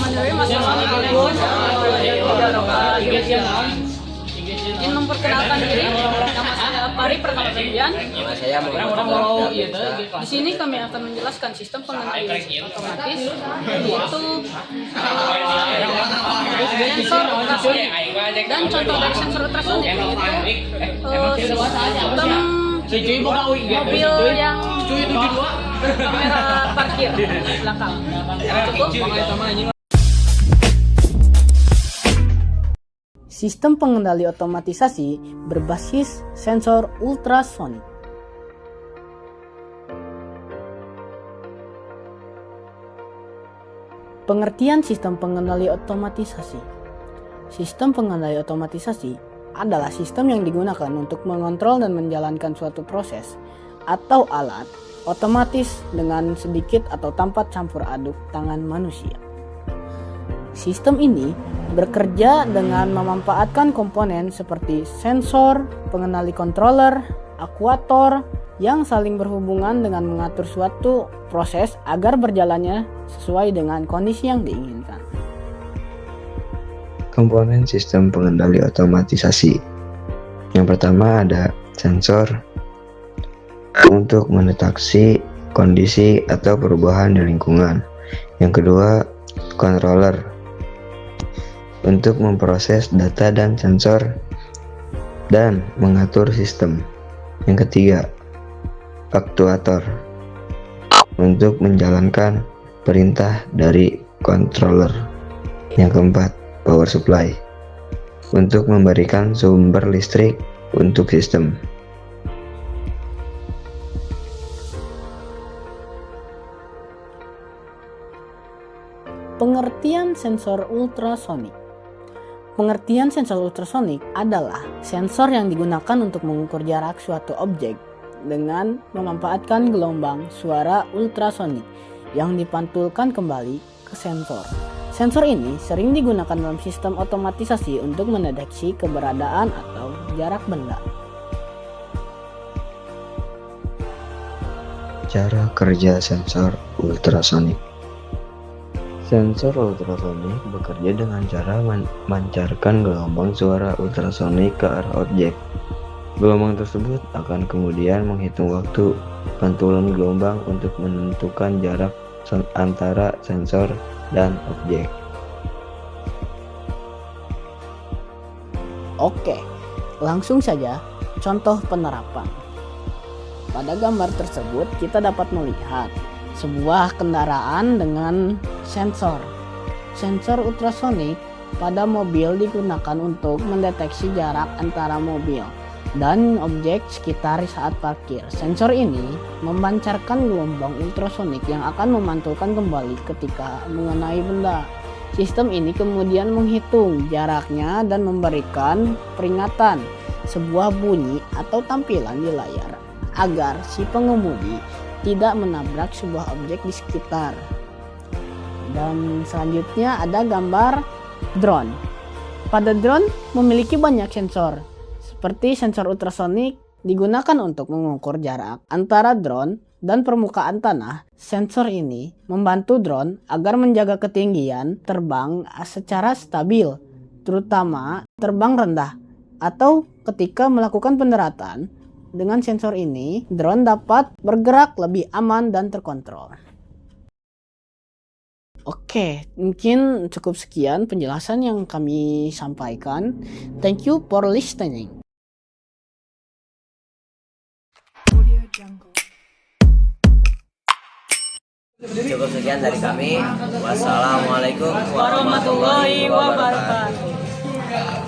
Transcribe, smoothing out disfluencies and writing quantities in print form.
Bismillahirrahmanirrahim. Assalamualaikum warahmatullahi wabarakatuh. Ingin memperkenalkan diri, nama saya Pari Perkalian. Nama saya Muhammad. Di sini kami akan menjelaskan sistem pengendalian otomatis, yaitu sensor ultrasonik. Dan contoh dari sensor ultrasonik yaitu sistem mobil yang kamera parkir belakang. Cukup. Sistem pengendali otomatisasi berbasis sensor ultrasonik. Pengertian sistem pengendali otomatisasi. Sistem pengendali otomatisasi adalah sistem yang digunakan untuk mengontrol dan menjalankan suatu proses atau alat otomatis dengan sedikit atau tanpa campur aduk tangan manusia. Sistem ini bekerja dengan memanfaatkan komponen seperti sensor, pengendali controller, aktuator yang saling berhubungan dengan mengatur suatu proses agar berjalannya sesuai dengan kondisi yang diinginkan. Komponen sistem pengendali otomatisasi. Yang pertama ada sensor untuk mendeteksi kondisi atau perubahan di lingkungan. Yang kedua, controller untuk memproses data dan sensor dan mengatur sistem. Yang ketiga, aktuator untuk menjalankan perintah dari controller. Yang keempat, power supply untuk memberikan sumber listrik untuk sistem. Pengertian sensor ultrasonik. Pengertian sensor ultrasonik adalah sensor yang digunakan untuk mengukur jarak suatu objek dengan memanfaatkan gelombang suara ultrasonik yang dipantulkan kembali ke sensor. Sensor ini sering digunakan dalam sistem otomatisasi untuk mendeteksi keberadaan atau jarak benda. Cara kerja sensor ultrasonik. Sensor ultrasonik bekerja dengan cara memancarkan gelombang suara ultrasonik ke arah objek. Gelombang tersebut akan kemudian menghitung waktu pantulan gelombang untuk menentukan jarak antara sensor dan objek. Oke, langsung saja contoh penerapan. Pada gambar tersebut kita dapat melihat sebuah kendaraan dengan sensor. Sensor ultrasonik pada mobil digunakan untuk mendeteksi jarak antara mobil dan objek sekitar saat parkir. Sensor ini memancarkan gelombang ultrasonik yang akan memantulkan kembali ketika mengenai benda. Sistem ini kemudian menghitung jaraknya dan memberikan peringatan, sebuah bunyi atau tampilan di layar agar si pengemudi tidak menabrak sebuah objek di sekitar. Dan selanjutnya ada gambar drone. Pada drone memiliki banyak sensor. Seperti sensor ultrasonik digunakan untuk mengukur jarak antara drone dan permukaan tanah. Sensor ini membantu drone agar menjaga ketinggian terbang secara stabil, terutama terbang rendah atau ketika melakukan pendaratan. Dengan sensor ini, drone dapat bergerak lebih aman dan terkontrol. Oke, mungkin cukup sekian penjelasan yang kami sampaikan. Thank you for listening. Cukup sekian dari kami. Wassalamualaikum Warahmatullahi wabarakatuh.